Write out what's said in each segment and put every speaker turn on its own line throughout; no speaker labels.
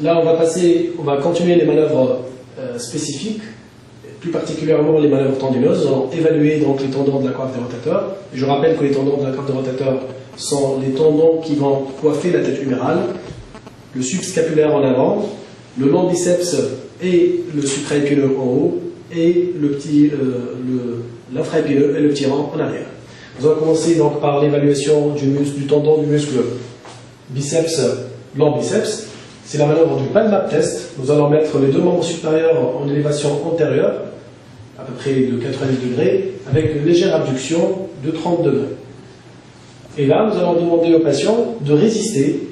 Là, on va continuer les manœuvres spécifiques, plus particulièrement les manœuvres tendineuses. Nous allons évaluer donc les tendons de la coiffe des rotateurs. Je rappelle que les tendons de la coiffe des rotateurs sont les tendons qui vont coiffer la tête humérale, le subscapulaire en avant, le long biceps et le supraépineux en haut, et l'infraépineux et le petit rang en arrière. Nous allons commencer donc par l'évaluation du tendon du muscle biceps, long biceps. C'est la manœuvre du palmap test. Nous allons mettre les deux membres supérieurs en élévation antérieure, à peu près de 90 degrés, avec une légère abduction de 30 degrés. Et là, nous allons demander au patient de résister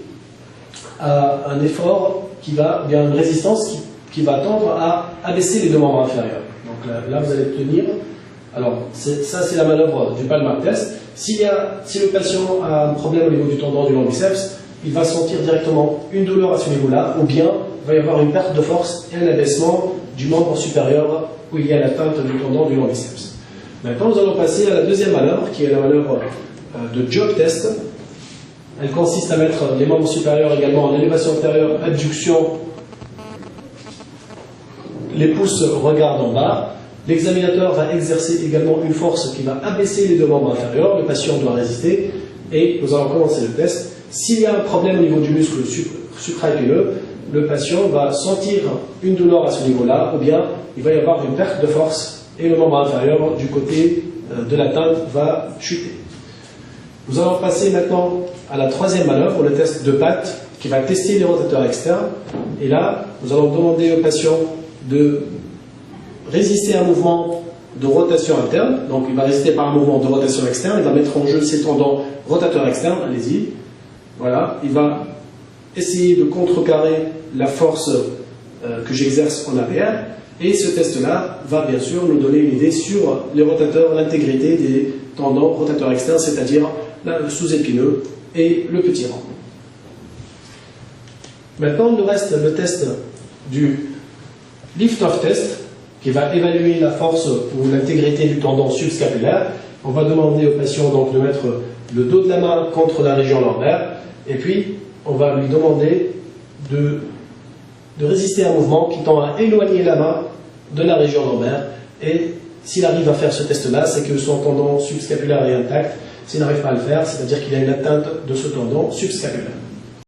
à un effort bien une résistance qui va tendre à abaisser les deux membres inférieurs. Donc là vous allez tenir. Alors, ça c'est la manœuvre du palmap test. Si le patient a un problème au niveau du tendon du long biceps, il va sentir directement une douleur à ce niveau-là, ou bien il va y avoir une perte de force et un abaissement du membre supérieur où il y a l'atteinte du tendon du long biceps. Maintenant, nous allons passer à la deuxième manœuvre, qui est la manœuvre de jog test. Elle consiste à mettre les membres supérieurs également en élévation antérieure, abduction, les pouces regardent en bas. L'examinateur va exercer également une force qui va abaisser les deux membres inférieurs. Le patient doit résister et nous allons commencer le test. S'il y a un problème au niveau du muscle supraépineux, le patient va sentir une douleur à ce niveau-là, ou bien il va y avoir une perte de force et le membre inférieur du côté de l'atteinte va chuter. Nous allons passer maintenant à la troisième manœuvre, le test de patte, qui va tester les rotateurs externes. Et là, nous allons demander au patient de résister à un mouvement de rotation interne. Donc il va résister par un mouvement de rotation externe. Il va mettre en jeu ses tendons rotateurs externes. Allez-y. Voilà. Il va essayer de contrecarrer la force que j'exerce en arrière. Et ce test-là va bien sûr nous donner une idée sur les rotateurs, l'intégrité des tendons rotateurs externes, c'est-à-dire le sous-épineux et le petit rang. Maintenant, il nous reste le test du lift-off test, qui va évaluer la force ou l'intégrité du tendon subscapulaire. On va demander au patient donc de mettre le dos de la main contre la région lombaire, et puis on va lui demander de résister à un mouvement qui tend à éloigner la main de la région lombaire. Et s'il arrive à faire ce test-là, c'est que son tendon subscapulaire est intact. S'il n'arrive pas à le faire, c'est-à-dire qu'il a une atteinte de ce tendon subscapulaire.